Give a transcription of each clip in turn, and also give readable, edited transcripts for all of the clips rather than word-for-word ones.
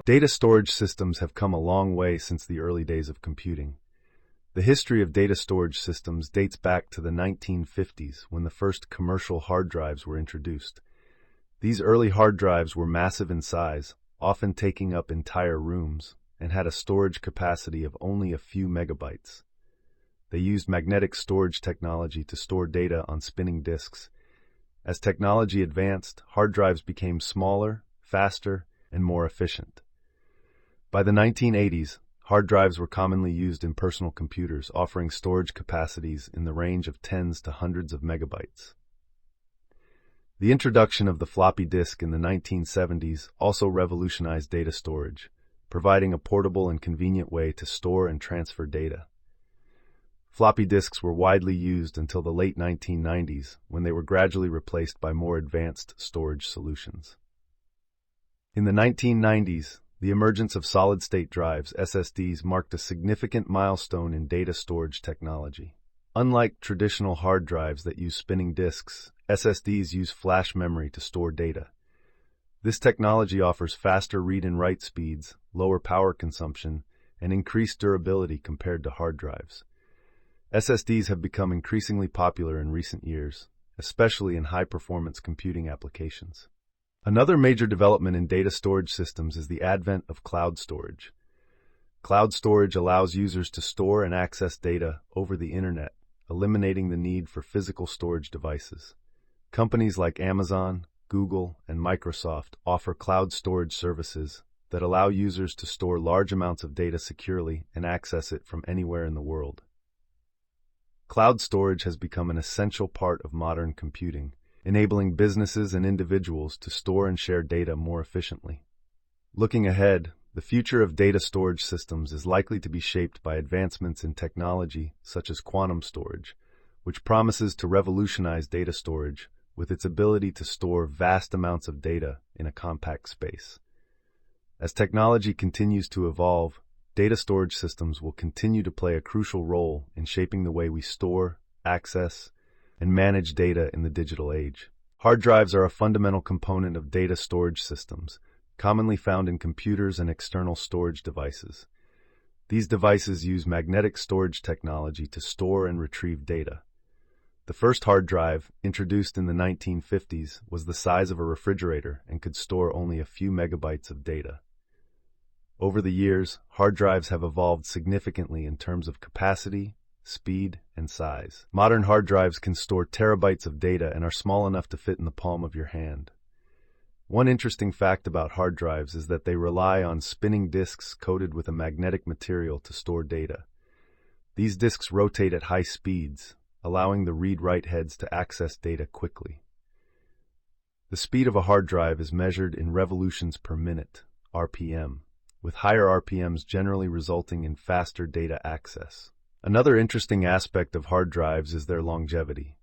Data storage systems have come a long way since the early days of computing. The history of data storage systems dates back to the 1950s when the first commercial hard drives were introduced. These early hard drives were massive in size, often taking up entire rooms, and had a storage capacity of only a few megabytes. They used magnetic storage technology to store data on spinning disks. As technology advanced, hard drives became smaller, faster, and more efficient. By the 1980s, hard drives were commonly used in personal computers, offering storage capacities in the range of tens to hundreds of megabytes. The introduction of the floppy disk in the 1970s also revolutionized data storage, providing a portable and convenient way to store and transfer data. Floppy disks were widely used until the late 1990s, when they were gradually replaced by more advanced storage solutions. In the 1990s, the emergence of solid-state drives, SSDs, marked a significant milestone in data storage technology. Unlike traditional hard drives that use spinning disks, SSDs use flash memory to store data. This technology offers faster read and write speeds, lower power consumption, and increased durability compared to hard drives. SSDs have become increasingly popular in recent years, especially in high-performance computing applications. Another major development in data storage systems is the advent of cloud storage. Cloud storage allows users to store and access data over the internet, eliminating the need for physical storage devices. Companies like Amazon, Google, and Microsoft offer cloud storage services that allow users to store large amounts of data securely and access it from anywhere in the world. Cloud storage has become an essential part of modern computing, enabling businesses and individuals to store and share data more efficiently. Looking ahead, the future of data storage systems is likely to be shaped by advancements in technology such as quantum storage, which promises to revolutionize data storage with its ability to store vast amounts of data in a compact space. As technology continues to evolve, data storage systems will continue to play a crucial role in shaping the way we store, access, and manage data in the digital age. Hard drives are a fundamental component of data storage systems, commonly found in computers and external storage devices. These devices use magnetic storage technology to store and retrieve data. The first hard drive, introduced in the 1950s, was the size of a refrigerator and could store only a few megabytes of data. Over the years, hard drives have evolved significantly in terms of capacity, speed, and size. Modern hard drives can store terabytes of data and are small enough to fit in the palm of your hand. One interesting fact about hard drives is that they rely on spinning disks coated with a magnetic material to store data. These disks rotate at high speeds, allowing the read-write heads to access data quickly. The speed of a hard drive is measured in revolutions per minute, RPM, with higher RPMs generally resulting in faster data access. Another interesting aspect of hard drives is their longevity.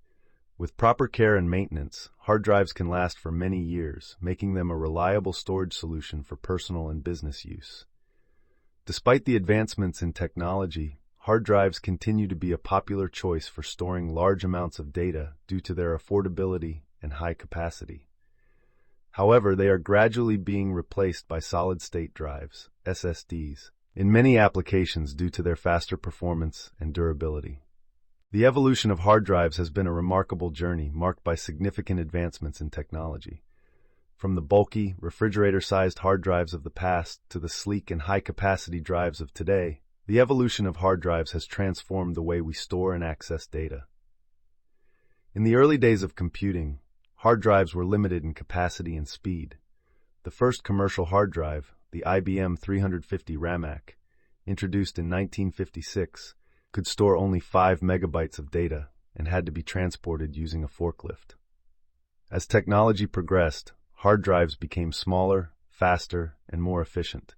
With proper care and maintenance, hard drives can last for many years, making them a reliable storage solution for personal and business use. Despite the advancements in technology, hard drives continue to be a popular choice for storing large amounts of data due to their affordability and high capacity. However, they are gradually being replaced by solid-state drives, SSDs, in many applications due to their faster performance and durability. The evolution of hard drives has been a remarkable journey marked by significant advancements in technology. From the bulky, refrigerator-sized hard drives of the past to the sleek and high-capacity drives of today, the evolution of hard drives has transformed the way we store and access data. In the early days of computing, hard drives were limited in capacity and speed. The first commercial hard drive, the IBM 350 RAMAC, introduced in 1956, could store only 5 megabytes of data and had to be transported using a forklift. As technology progressed, hard drives became smaller, faster, and more efficient.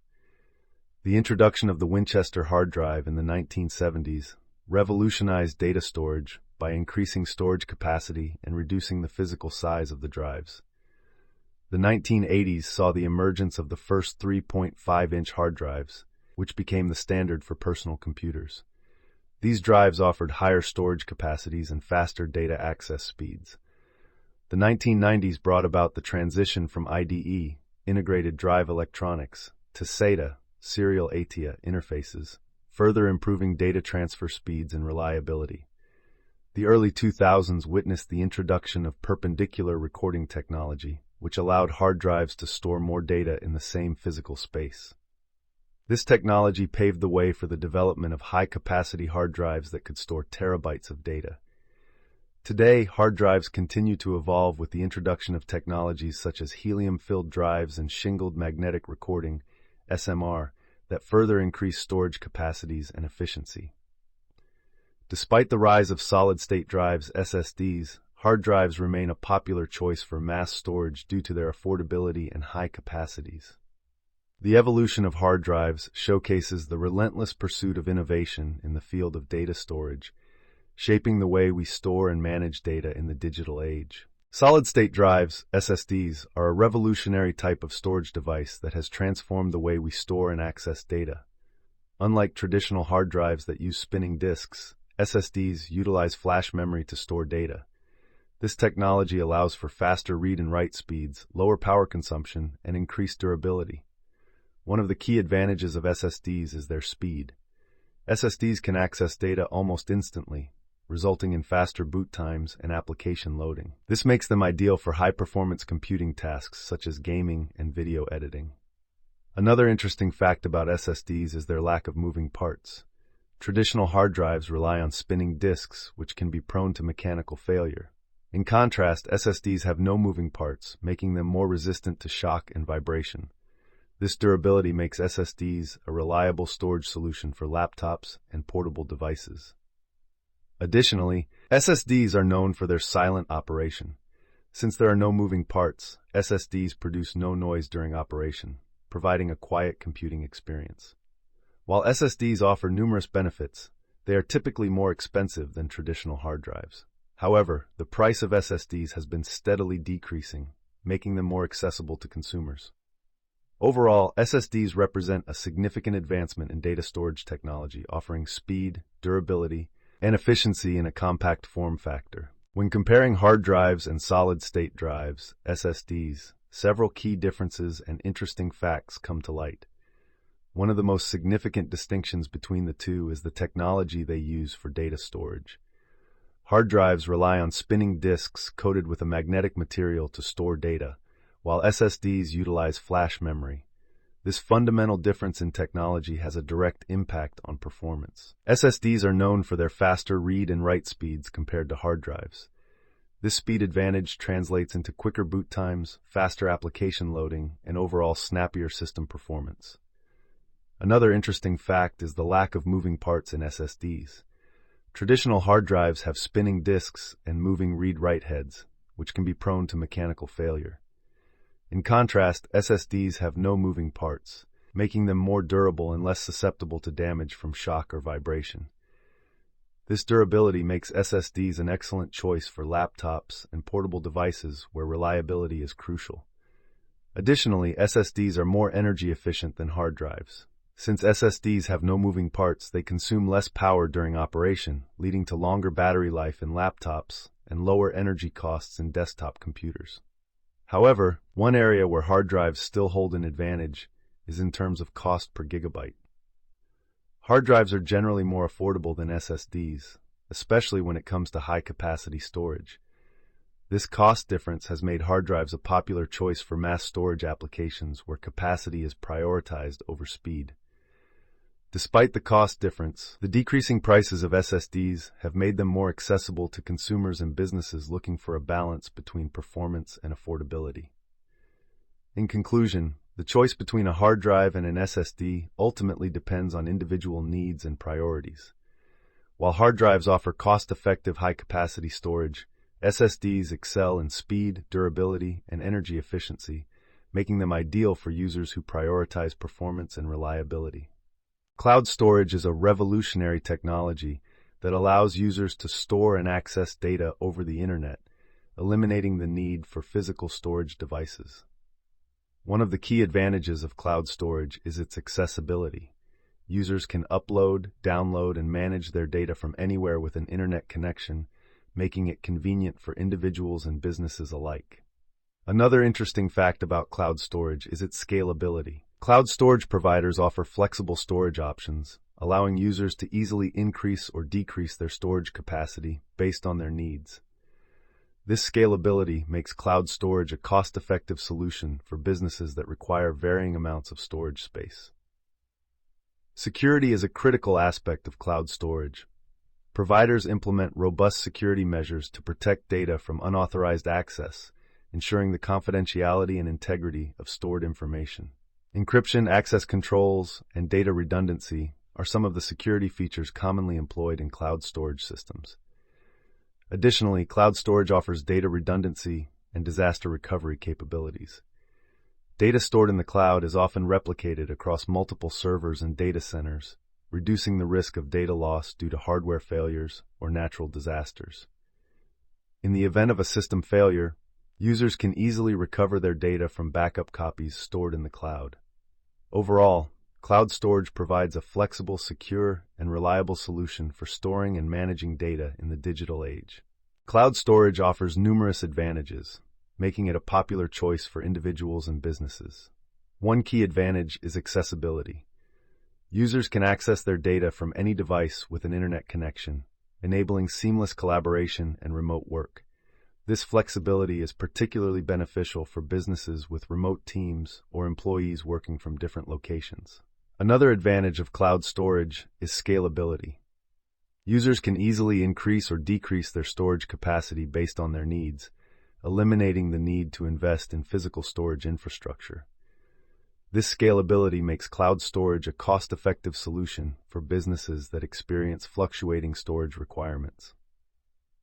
The introduction of the Winchester hard drive in the 1970s revolutionized data storage by increasing storage capacity and reducing the physical size of the drives. The 1980s saw the emergence of the first 3.5-inch hard drives, which became the standard for personal computers. These drives offered higher storage capacities and faster data access speeds. The 1990s brought about the transition from IDE, integrated drive electronics, to SATA, serial ATA interfaces, further improving data transfer speeds and reliability. The early 2000s witnessed the introduction of perpendicular recording technology, which allowed hard drives to store more data in the same physical space. This technology paved the way for the development of high-capacity hard drives that could store terabytes of data. Today, hard drives continue to evolve with the introduction of technologies such as helium-filled drives and shingled magnetic recording, SMR, that further increase storage capacities and efficiency. Despite the rise of solid-state drives, SSDs, hard drives remain a popular choice for mass storage due to their affordability and high capacities. The evolution of hard drives showcases the relentless pursuit of innovation in the field of data storage, shaping the way we store and manage data in the digital age. Solid-state drives, SSDs, are a revolutionary type of storage device that has transformed the way we store and access data. Unlike traditional hard drives that use spinning disks, SSDs utilize flash memory to store data. This technology allows for faster read and write speeds, lower power consumption, and increased durability. One of the key advantages of SSDs is their speed. SSDs can access data almost instantly, resulting in faster boot times and application loading. This makes them ideal for high-performance computing tasks such as gaming and video editing. Another interesting fact about SSDs is their lack of moving parts. Traditional hard drives rely on spinning disks, which can be prone to mechanical failure. In contrast, SSDs have no moving parts, making them more resistant to shock and vibration. This durability makes SSDs a reliable storage solution for laptops and portable devices. Additionally, SSDs are known for their silent operation. Since there are no moving parts, SSDs produce no noise during operation, providing a quiet computing experience. While SSDs offer numerous benefits, they are typically more expensive than traditional hard drives. However, the price of SSDs has been steadily decreasing, making them more accessible to consumers. Overall, SSDs represent a significant advancement in data storage technology, offering speed, durability, and efficiency in a compact form factor. When comparing hard drives and solid-state drives, SSDs, several key differences and interesting facts come to light. One of the most significant distinctions between the two is the technology they use for data storage. Hard drives rely on spinning disks coated with a magnetic material to store data, while SSDs utilize flash memory. This fundamental difference in technology has a direct impact on performance. SSDs are known for their faster read and write speeds compared to hard drives. This speed advantage translates into quicker boot times, faster application loading, and overall snappier system performance. Another interesting fact is the lack of moving parts in SSDs. Traditional hard drives have spinning disks and moving read-write heads, which can be prone to mechanical failure. In contrast, SSDs have no moving parts, making them more durable and less susceptible to damage from shock or vibration. This durability makes SSDs an excellent choice for laptops and portable devices where reliability is crucial. Additionally, SSDs are more energy efficient than hard drives. Since SSDs have no moving parts, they consume less power during operation, leading to longer battery life in laptops and lower energy costs in desktop computers. However, one area where hard drives still hold an advantage is in terms of cost per gigabyte. Hard drives are generally more affordable than SSDs, especially when it comes to high-capacity storage. This cost difference has made hard drives a popular choice for mass storage applications where capacity is prioritized over speed. Despite the cost difference, the decreasing prices of SSDs have made them more accessible to consumers and businesses looking for a balance between performance and affordability. In conclusion, the choice between a hard drive and an SSD ultimately depends on individual needs and priorities. While hard drives offer cost-effective high-capacity storage, SSDs excel in speed, durability, and energy efficiency, making them ideal for users who prioritize performance and reliability. Cloud storage is a revolutionary technology that allows users to store and access data over the internet, eliminating the need for physical storage devices. One of the key advantages of cloud storage is its accessibility. Users can upload, download, and manage their data from anywhere with an internet connection, making it convenient for individuals and businesses alike. Another interesting fact about cloud storage is its scalability. Cloud storage providers offer flexible storage options, allowing users to easily increase or decrease their storage capacity based on their needs. This scalability makes cloud storage a cost-effective solution for businesses that require varying amounts of storage space. Security is a critical aspect of cloud storage. Providers implement robust security measures to protect data from unauthorized access, ensuring the confidentiality and integrity of stored information. Encryption, access controls, and data redundancy are some of the security features commonly employed in cloud storage systems. Additionally, cloud storage offers data redundancy and disaster recovery capabilities. Data stored in the cloud is often replicated across multiple servers and data centers, reducing the risk of data loss due to hardware failures or natural disasters. In the event of a system failure, users can easily recover their data from backup copies stored in the cloud. Overall, cloud storage provides a flexible, secure, and reliable solution for storing and managing data in the digital age. Cloud storage offers numerous advantages, making it a popular choice for individuals and businesses. One key advantage is accessibility. Users can access their data from any device with an internet connection, enabling seamless collaboration and remote work. This flexibility is particularly beneficial for businesses with remote teams or employees working from different locations. Another advantage of cloud storage is scalability. Users can easily increase or decrease their storage capacity based on their needs, eliminating the need to invest in physical storage infrastructure. This scalability makes cloud storage a cost-effective solution for businesses that experience fluctuating storage requirements.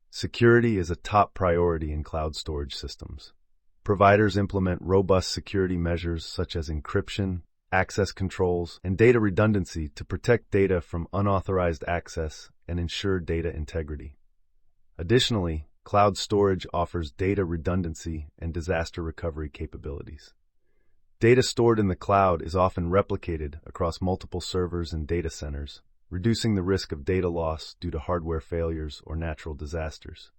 Security is a top priority in cloud storage systems. Providers implement robust security measures such as encryption, access controls, and data redundancy to protect data from unauthorized access and ensure data integrity. Additionally, cloud storage offers data redundancy and disaster recovery capabilities. Data stored in the cloud is often replicated across multiple servers and data centers, reducing the risk of data loss due to hardware failures or natural disasters.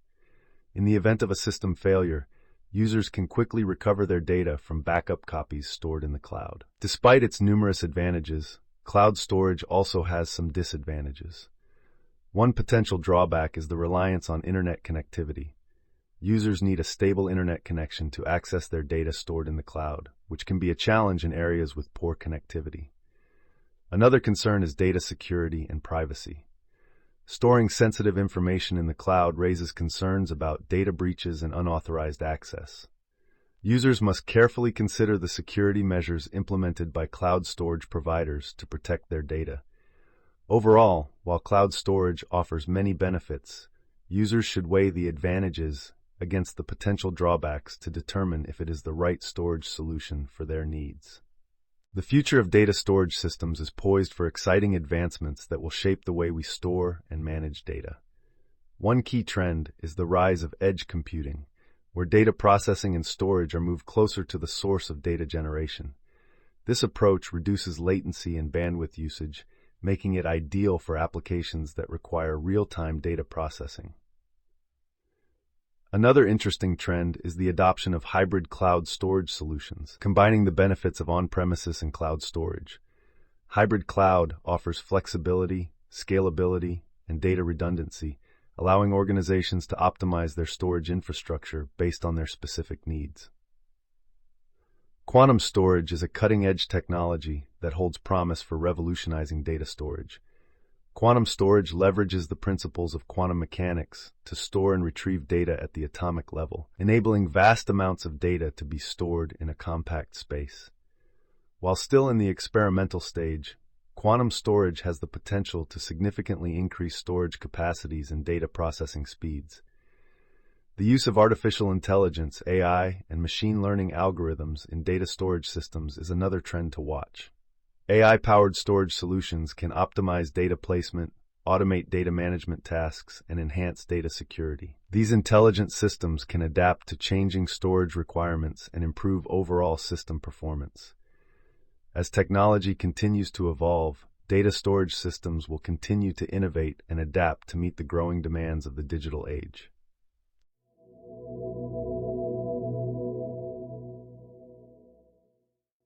In the event of a system failure, users can quickly recover their data from backup copies stored in the cloud. Despite its numerous advantages, cloud storage also has some disadvantages. One potential drawback is the reliance on internet connectivity. Users need a stable internet connection to access their data stored in the cloud, which can be a challenge in areas with poor connectivity. Another concern is data security and privacy. Storing sensitive information in the cloud raises concerns about data breaches and unauthorized access. Users must carefully consider the security measures implemented by cloud storage providers to protect their data. Overall, while cloud storage offers many benefits, users should weigh the advantages against the potential drawbacks to determine if it is the right storage solution for their needs. The future of data storage systems is poised for exciting advancements that will shape the way we store and manage data. One key trend is the rise of edge computing, where data processing and storage are moved closer to the source of data generation. This approach reduces latency and bandwidth usage, making it ideal for applications that require real-time data processing. Another interesting trend is the adoption of hybrid cloud storage solutions, combining the benefits of on-premises and cloud storage. Hybrid cloud offers flexibility, scalability, and data redundancy, allowing organizations to optimize their storage infrastructure based on their specific needs. Quantum storage is a cutting-edge technology that holds promise for revolutionizing data storage. Quantum storage leverages the principles of quantum mechanics to store and retrieve data at the atomic level, enabling vast amounts of data to be stored in a compact space. While still in the experimental stage, quantum storage has the potential to significantly increase storage capacities and data processing speeds. The use of artificial intelligence, AI, and machine learning algorithms in data storage systems is another trend to watch. AI-powered storage solutions can optimize data placement, automate data management tasks, and enhance data security. These intelligent systems can adapt to changing storage requirements and improve overall system performance. As technology continues to evolve, data storage systems will continue to innovate and adapt to meet the growing demands of the digital age.